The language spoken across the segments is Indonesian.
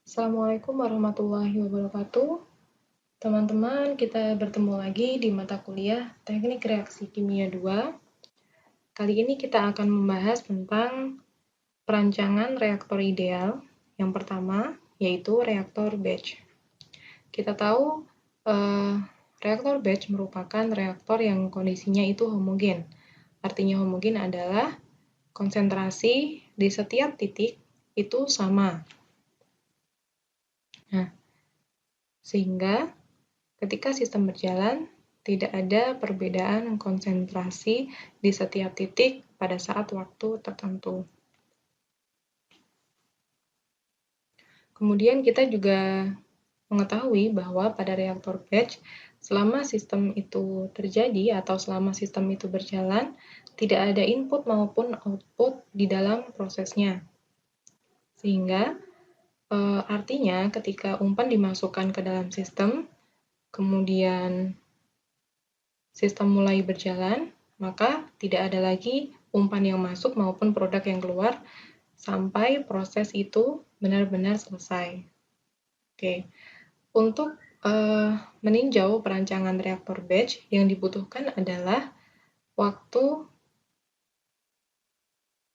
Assalamualaikum warahmatullahi wabarakatuh. Teman-teman, kita bertemu lagi di mata kuliah Teknik Reaksi Kimia 2. Kali ini kita akan membahas tentang perancangan reaktor ideal. Yang pertama, yaitu reaktor batch. Kita tahu reaktor batch merupakan reaktor yang kondisinya itu homogen. Artinya homogen adalah konsentrasi di setiap titik itu sama. Nah, sehingga ketika sistem berjalan, tidak ada perbedaan konsentrasi di setiap titik pada saat waktu tertentu. Kemudian kita juga mengetahui bahwa pada reaktor batch, selama sistem itu terjadi atau selama sistem itu berjalan, tidak ada input maupun output di dalam prosesnya. Sehingga artinya ketika umpan dimasukkan ke dalam sistem, kemudian sistem mulai berjalan, maka tidak ada lagi umpan yang masuk maupun produk yang keluar sampai proses itu benar-benar selesai. Oke, untuk meninjau perancangan reaktor batch, yang dibutuhkan adalah waktu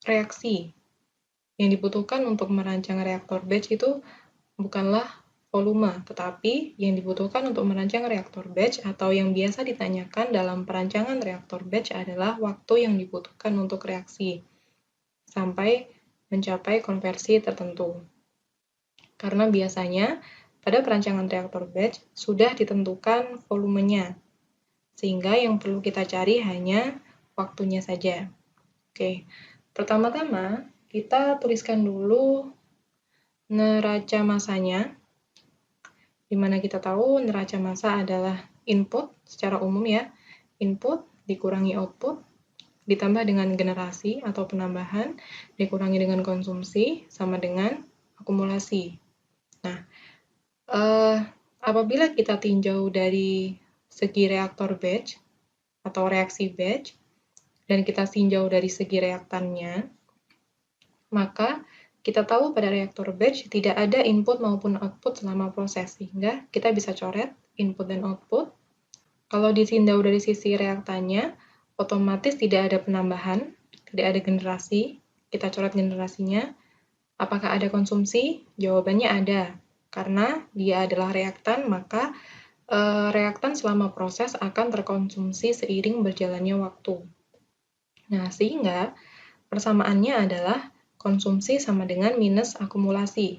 reaksi. Yang dibutuhkan untuk merancang reaktor batch itu bukanlah volume, tetapi yang dibutuhkan untuk merancang reaktor batch atau yang biasa ditanyakan dalam perancangan reaktor batch adalah waktu yang dibutuhkan untuk reaksi sampai mencapai konversi tertentu. Karena biasanya pada perancangan reaktor batch sudah ditentukan volumenya, sehingga yang perlu kita cari hanya waktunya saja. Oke, pertama-tama kita tuliskan dulu neraca massanya, di mana kita tahu neraca massa adalah input secara umum ya, input dikurangi output, ditambah dengan generasi atau penambahan, dikurangi dengan konsumsi, sama dengan akumulasi. Nah, apabila kita tinjau dari segi reaktor batch atau reaksi batch, dan kita tinjau dari segi reaktannya, maka kita tahu pada reaktor batch tidak ada input maupun output selama proses, sehingga kita bisa coret input dan output. Kalau ditinjau dari sisi reaktannya, otomatis tidak ada penambahan, tidak ada generasi. Kita coret generasinya. Apakah ada konsumsi? Jawabannya ada. Karena dia adalah reaktan, maka reaktan selama proses akan terkonsumsi seiring berjalannya waktu. Nah, sehingga persamaannya adalah konsumsi sama dengan minus akumulasi.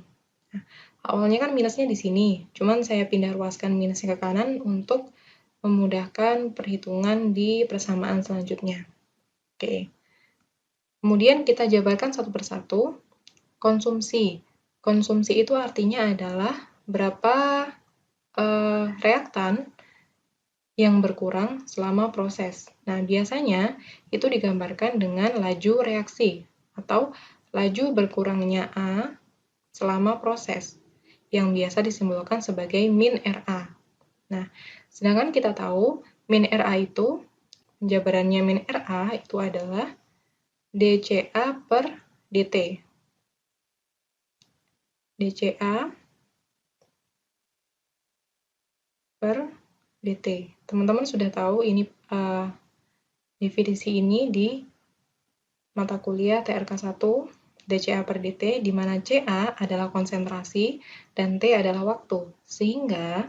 Nah, awalnya kan minusnya di sini, cuman saya pindah ruaskan minusnya ke kanan untuk memudahkan perhitungan di persamaan selanjutnya. Oke. Kemudian kita jabarkan satu persatu. Konsumsi. Konsumsi itu artinya adalah berapa reaktan yang berkurang selama proses. Nah, biasanya itu digambarkan dengan laju reaksi atau laju berkurangnya A selama proses, yang biasa disimbolkan sebagai min RA. Nah, sedangkan kita tahu min RA itu, penjabarannya min RA itu adalah dCA per dt. dCA per dt. Teman-teman sudah tahu ini definisi ini di mata kuliah TRK 1 dCA per dt, di mana CA adalah konsentrasi dan T adalah waktu. Sehingga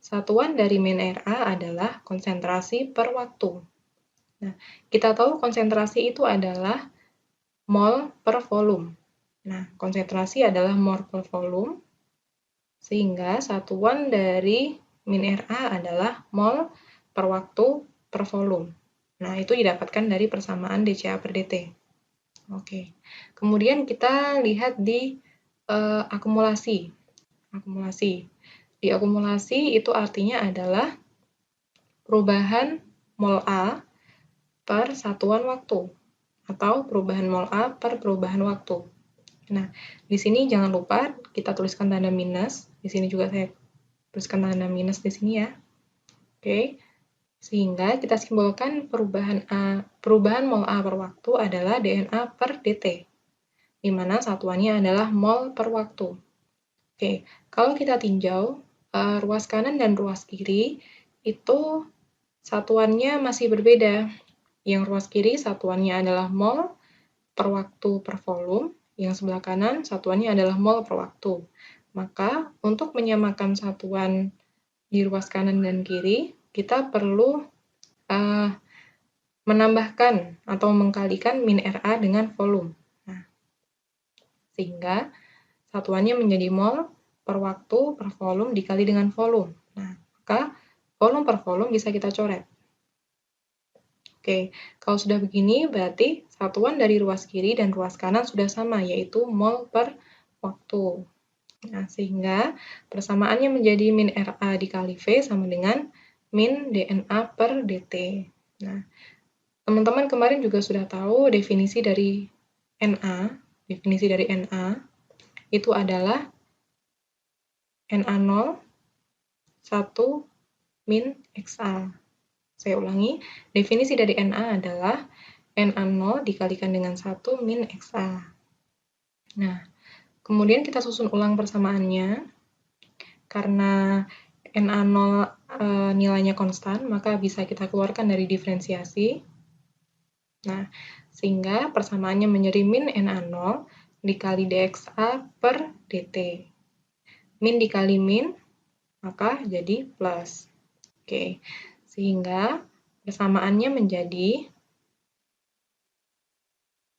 satuan dari min RA adalah konsentrasi per waktu. Nah, kita tahu konsentrasi itu adalah mol per volume. Nah, konsentrasi adalah mol per volume, sehingga satuan dari min RA adalah mol per waktu per volume. Nah, itu didapatkan dari persamaan dCA per dt. Oke. Kemudian kita lihat di akumulasi. Di akumulasi itu artinya adalah perubahan mol A per satuan waktu, atau perubahan mol A per perubahan waktu. Nah, di sini jangan lupa kita tuliskan tanda minus. Di sini juga saya tuliskan tanda minus di sini ya. Oke. Sehingga kita simbolkan perubahan mol A per waktu adalah dNA per dt, di mana satuannya adalah mol per waktu. Oke, kalau kita tinjau ruas kanan dan ruas kiri itu satuannya masih berbeda. Yang ruas kiri satuannya adalah mol per waktu per volume, yang sebelah kanan satuannya adalah mol per waktu. Maka untuk menyamakan satuan di ruas kanan dan kiri, kita perlu menambahkan atau mengkalikan min RA dengan volume. Nah, sehingga satuannya menjadi mol per waktu per volume dikali dengan volume. Nah, maka volume per volume bisa kita coret. Oke, kalau sudah begini berarti satuan dari ruas kiri dan ruas kanan sudah sama, yaitu mol per waktu. Nah, sehingga persamaannya menjadi min RA dikali V sama dengan min DNA per DT. Nah, teman-teman kemarin juga sudah tahu definisi dari NA. Definisi dari NA itu adalah NA0 1 min XA. Saya ulangi, definisi dari NA adalah NA0 dikalikan dengan 1 min XA. Nah, kemudian kita susun ulang persamaannya. Karena NA0 nilainya konstan, maka bisa kita keluarkan dari diferensiasi. Nah, sehingga persamaannya menjadi min NA0 dikali dXA per DT. Min dikali min, maka jadi plus. Oke, sehingga persamaannya menjadi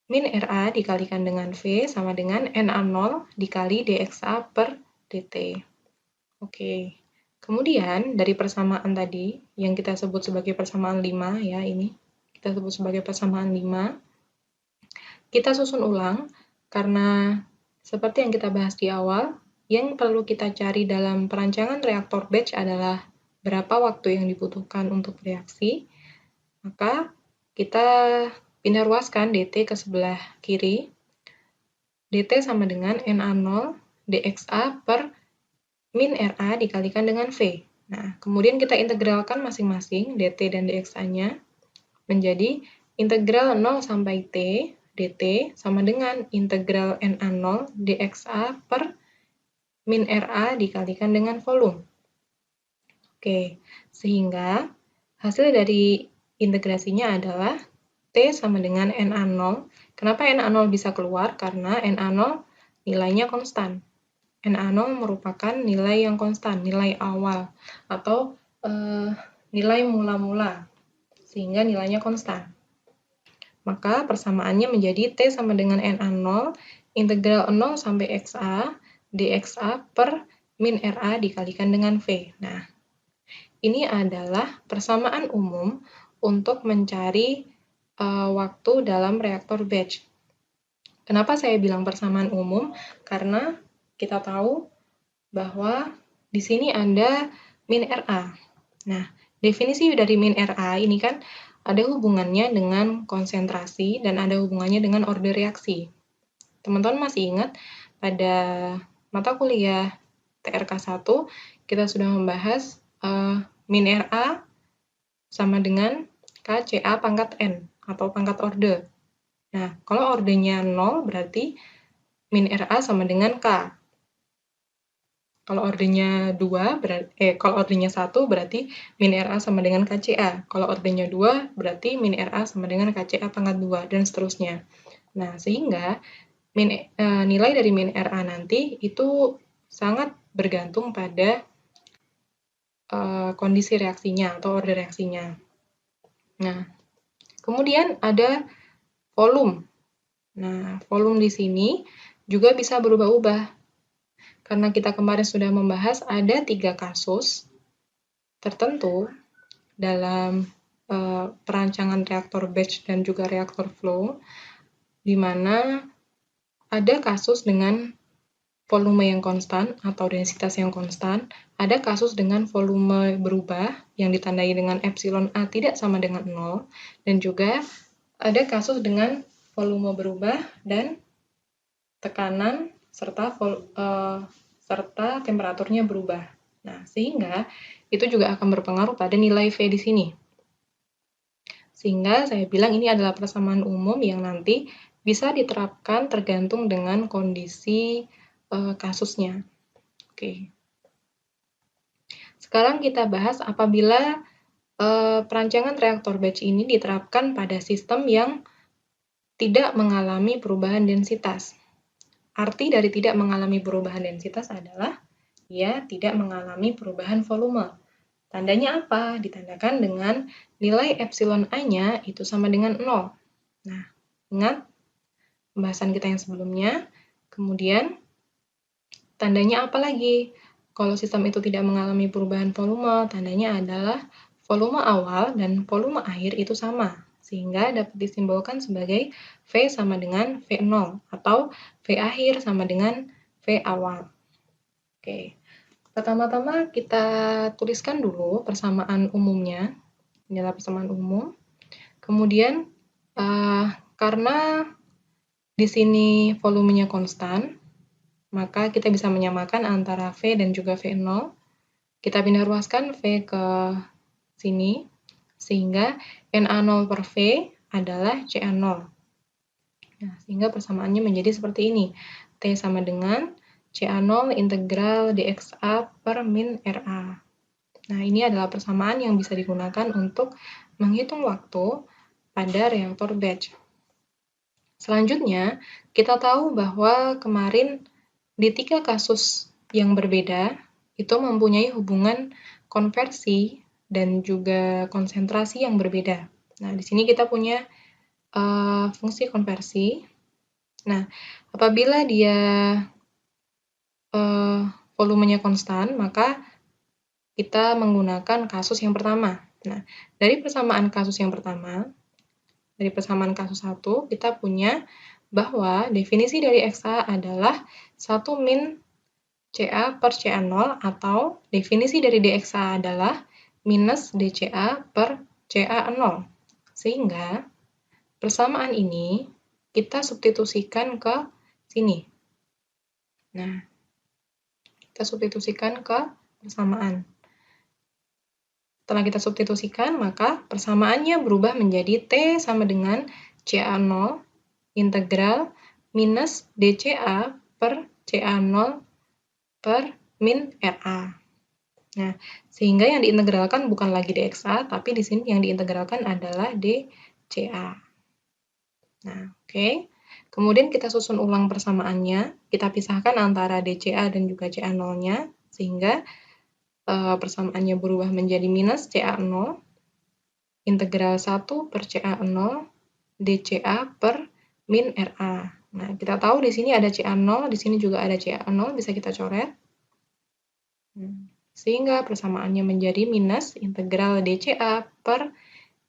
min RA dikalikan dengan V sama dengan NA0 dikali dXA per DT. Oke, kemudian dari persamaan tadi, yang kita sebut sebagai persamaan 5, ya ini, kita sebut sebagai persamaan 5, kita susun ulang, karena seperti yang kita bahas di awal, yang perlu kita cari dalam perancangan reaktor batch adalah berapa waktu yang dibutuhkan untuk reaksi, maka kita pindah ruaskan DT ke sebelah kiri, DT sama dengan NA0 dXA per min RA dikalikan dengan V. Nah, kemudian kita integralkan masing-masing DT dan dXA-nya menjadi integral 0 sampai T dt sama dengan integral NA0 dXA per min RA dikalikan dengan volume. Oke, sehingga hasil dari integrasinya adalah T sama dengan NA0. Kenapa NA0 bisa keluar? Karena NA0 nilainya konstan. NA0 merupakan nilai yang konstan, nilai awal, atau nilai mula-mula, sehingga nilainya konstan. Maka persamaannya menjadi T sama dengan NA0 integral 0 sampai XA dXA per min RA dikalikan dengan V. Nah, ini adalah persamaan umum untuk mencari waktu dalam reaktor batch. Kenapa saya bilang persamaan umum? Karena kita tahu bahwa di sini ada min RA. Nah, definisi dari min RA ini kan ada hubungannya dengan konsentrasi dan ada hubungannya dengan order reaksi. Teman-teman masih ingat pada mata kuliah TRK 1 kita sudah membahas min RA sama dengan KCA pangkat N atau pangkat order. Nah, kalau ordernya 0 berarti min RA sama dengan K. Kalau ordernya 2 kalau ordernya 1 berarti min RA sama dengan KCA. Kalau ordernya 2 berarti min RA sama dengan KCA pangkat 2 dan seterusnya. Nah, sehingga nilai dari min RA nanti itu sangat bergantung pada kondisi reaksinya atau order reaksinya. Nah, kemudian ada volume. Nah, volume di sini juga bisa berubah-ubah. Karena kita kemarin sudah membahas ada 3 kasus tertentu dalam perancangan reaktor batch dan juga reaktor flow, di mana ada kasus dengan volume yang konstan atau densitas yang konstan, ada kasus dengan volume berubah yang ditandai dengan epsilon A tidak sama dengan 0, dan juga ada kasus dengan volume berubah dan tekanan serta temperaturnya berubah. Nah, sehingga itu juga akan berpengaruh pada nilai V di sini. Sehingga saya bilang ini adalah persamaan umum yang nanti bisa diterapkan tergantung dengan kondisi kasusnya. Oke. Sekarang kita bahas apabila perancangan reaktor batch ini diterapkan pada sistem yang tidak mengalami perubahan densitas. Arti dari tidak mengalami perubahan densitas adalah ia tidak mengalami perubahan volume. Tandanya apa? Ditandakan dengan nilai epsilon A-nya itu sama dengan 0. Nah, ingat pembahasan kita yang sebelumnya. Kemudian, tandanya apa lagi? Kalau sistem itu tidak mengalami perubahan volume, tandanya adalah volume awal dan volume akhir itu sama, sehingga dapat disimbolkan sebagai V sama dengan V0, atau V akhir sama dengan V awal. Oke, pertama-tama kita tuliskan dulu persamaan umumnya. Ini adalah persamaan umum. Kemudian, karena di sini volumenya konstan, maka kita bisa menyamakan antara V dan juga V0. Kita pindah ruaskan V ke sini, sehingga Na0 per V adalah Ca0. Nah, sehingga persamaannya menjadi seperti ini. T sama dengan Ca0 integral dxa per min Ra. Nah, ini adalah persamaan yang bisa digunakan untuk menghitung waktu pada reaktor batch. Selanjutnya, kita tahu bahwa kemarin di 3 kasus yang berbeda, itu mempunyai hubungan konversi dan juga konsentrasi yang berbeda. Nah, di sini kita punya fungsi konversi. Nah, apabila dia volumenya konstan, maka kita menggunakan kasus yang pertama. Nah, dari persamaan kasus yang pertama, dari persamaan kasus 1, kita punya bahwa definisi dari XA adalah 1 min Ca per Ca0, atau definisi dari dxa adalah minus dCa per Ca0. Sehingga persamaan ini kita substitusikan ke sini. Nah, kita substitusikan ke persamaan. Setelah kita substitusikan, maka persamaannya berubah menjadi T sama dengan Ca0 integral minus dCa per Ca0 per min Ra. Nah, sehingga yang diintegralkan bukan lagi dxa, tapi di sini yang diintegralkan adalah dCa. Nah, oke. Kemudian kita susun ulang persamaannya, kita pisahkan antara dCa dan juga Ca0-nya, sehingga persamaannya berubah menjadi minus Ca0 integral 1 per Ca0 dCa per min Ra. Nah, kita tahu di sini ada Ca0, di sini juga ada Ca0, bisa kita coret. Sehingga persamaannya menjadi minus integral dCa per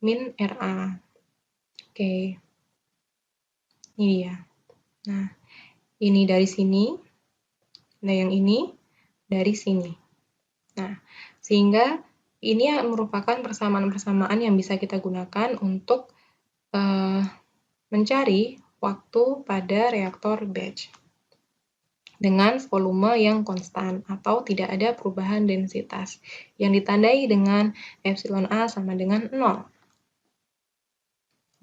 min Ra. Oke. Ini dia. Nah, ini dari sini. Nah, yang ini dari sini. Nah, sehingga ini merupakan persamaan-persamaan yang bisa kita gunakan untuk mencari waktu pada reaktor batch dengan volume yang konstan atau tidak ada perubahan densitas yang ditandai dengan epsilon A sama dengan 0.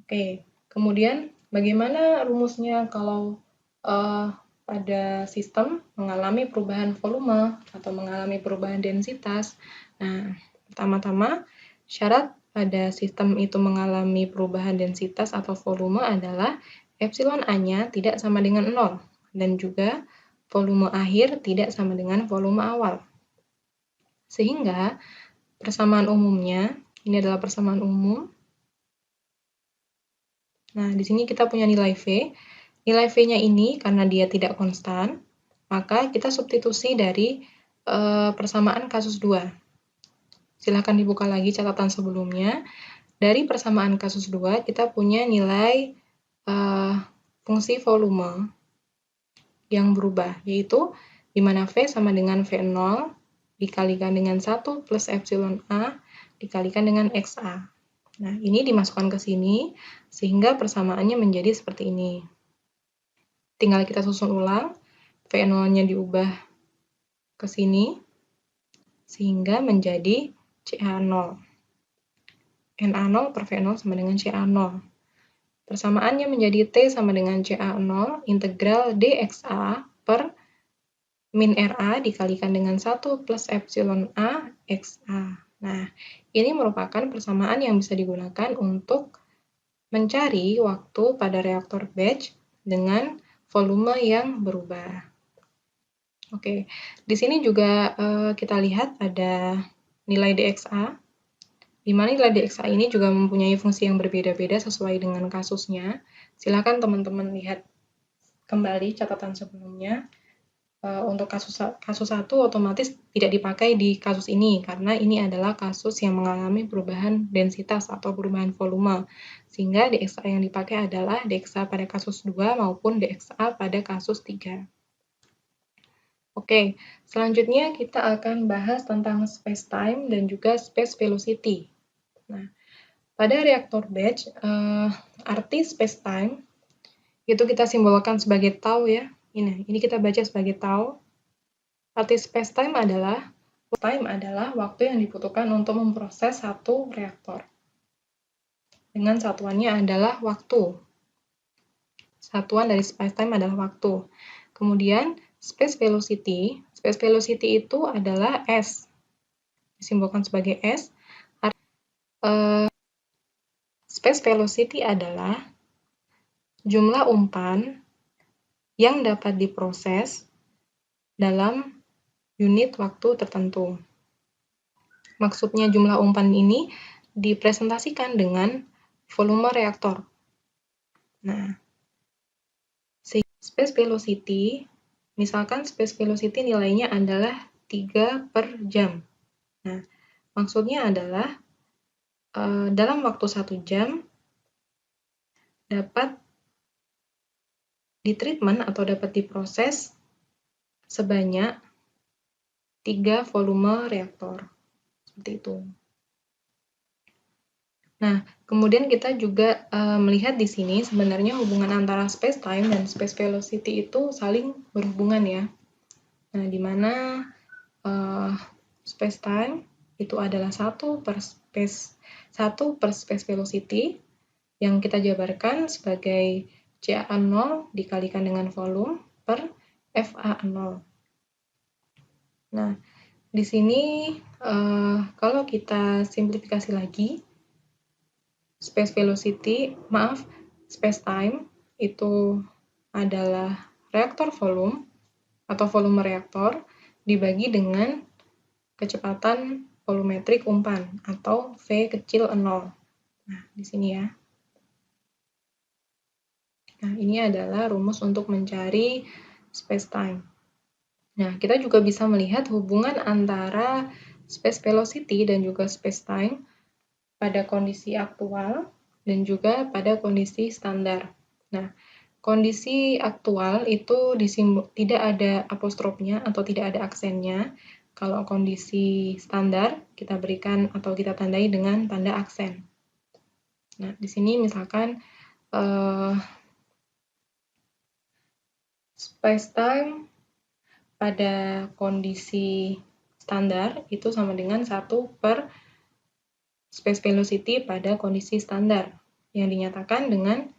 Oke, kemudian bagaimana rumusnya kalau pada sistem mengalami perubahan volume atau mengalami perubahan densitas? Nah, pertama-tama syarat pada sistem itu mengalami perubahan densitas atau volume adalah epsilon A-nya tidak sama dengan 0 dan juga volume akhir tidak sama dengan volume awal. Sehingga persamaan umumnya, ini adalah persamaan umum. Nah, di sini kita punya nilai V. Nilai V-nya ini karena dia tidak konstan, maka kita substitusi dari persamaan kasus 2. Silahkan dibuka lagi catatan sebelumnya. Dari persamaan kasus 2, kita punya nilai fungsi volume yang berubah, yaitu di mana V sama dengan V0 dikalikan dengan 1 plus epsilon A dikalikan dengan XA. Nah, ini dimasukkan ke sini, sehingga persamaannya menjadi seperti ini. Tinggal kita susun ulang, V0-nya diubah ke sini, sehingga menjadi Ca0. Na0 per V0 sama dengan Ca0. Persamaannya menjadi T sama dengan Ca0 integral dxa per min RA dikalikan dengan 1 plus epsilon A XA. Nah, ini merupakan persamaan yang bisa digunakan untuk mencari waktu pada reaktor batch dengan volume yang berubah. Oke, di sini juga kita lihat ada nilai DXA, di mana nilai DXA ini juga mempunyai fungsi yang berbeda-beda sesuai dengan kasusnya. Silakan teman-teman lihat kembali catatan sebelumnya. Untuk kasus 1 otomatis tidak dipakai di kasus ini, karena ini adalah kasus yang mengalami perubahan densitas atau perubahan volume, sehingga DXA yang dipakai adalah DXA pada kasus 2 maupun DXA pada kasus 3. Oke, selanjutnya kita akan bahas tentang space-time dan juga space velocity. Nah, pada reaktor batch, arti space-time itu kita simbolkan sebagai tau ya. Ini kita baca sebagai tau. Arti space-time adalah waktu yang dibutuhkan untuk memproses satu reaktor. Dengan satuannya adalah waktu. Satuan dari space-time adalah waktu. Kemudian space velocity itu adalah S. Disimbolkan sebagai S. Space velocity adalah jumlah umpan yang dapat diproses dalam unit waktu tertentu. Maksudnya jumlah umpan ini dipresentasikan dengan volume reaktor. Nah, space velocity, misalkan space velocity nilainya adalah 3 per jam. Nah, maksudnya adalah dalam waktu 1 jam dapat ditreatment atau dapat diproses sebanyak 3 volume reaktor. Seperti itu. Nah, kemudian kita juga melihat di sini sebenarnya hubungan antara space-time dan space velocity itu saling berhubungan ya. Nah, di mana space-time itu adalah 1 per space velocity yang kita jabarkan sebagai CA0 dikalikan dengan volume per FA0. Nah, di sini kalau kita simplifikasi lagi, space-time itu adalah reaktor volume atau volume reaktor dibagi dengan kecepatan volumetrik umpan atau V kecil 0. Nah, di sini ya. Nah, ini adalah rumus untuk mencari space-time. Nah, kita juga bisa melihat hubungan antara space velocity dan juga space-time pada kondisi aktual dan juga pada kondisi standar. Nah, kondisi aktual itu tidak ada apostrofnya atau tidak ada aksennya. Kalau kondisi standar, kita berikan atau kita tandai dengan tanda aksen. Nah, di sini misalkan space-time pada kondisi standar itu sama dengan 1 per space velocity pada kondisi standar yang dinyatakan dengan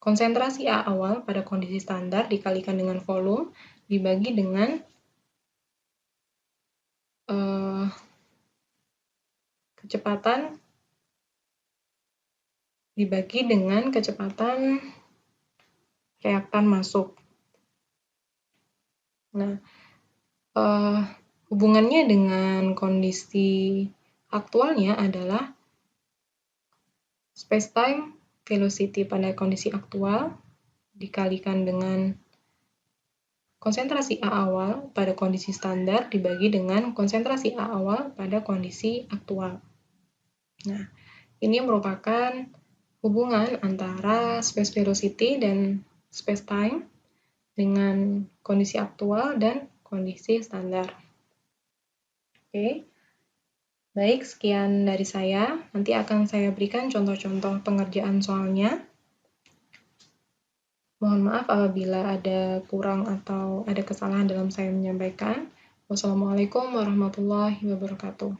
konsentrasi A awal pada kondisi standar dikalikan dengan volume dibagi dengan kecepatan reaktan masuk. Nah, hubungannya dengan kondisi aktualnya adalah space-time velocity pada kondisi aktual dikalikan dengan konsentrasi A awal pada kondisi standar dibagi dengan konsentrasi A awal pada kondisi aktual. Nah, ini merupakan hubungan antara space velocity dan space-time dengan kondisi aktual dan kondisi standar. Oke. Baik, sekian dari saya. Nanti akan saya berikan contoh-contoh pengerjaan soalnya. Mohon maaf apabila ada kurang atau ada kesalahan dalam saya menyampaikan. Wassalamualaikum warahmatullahi wabarakatuh.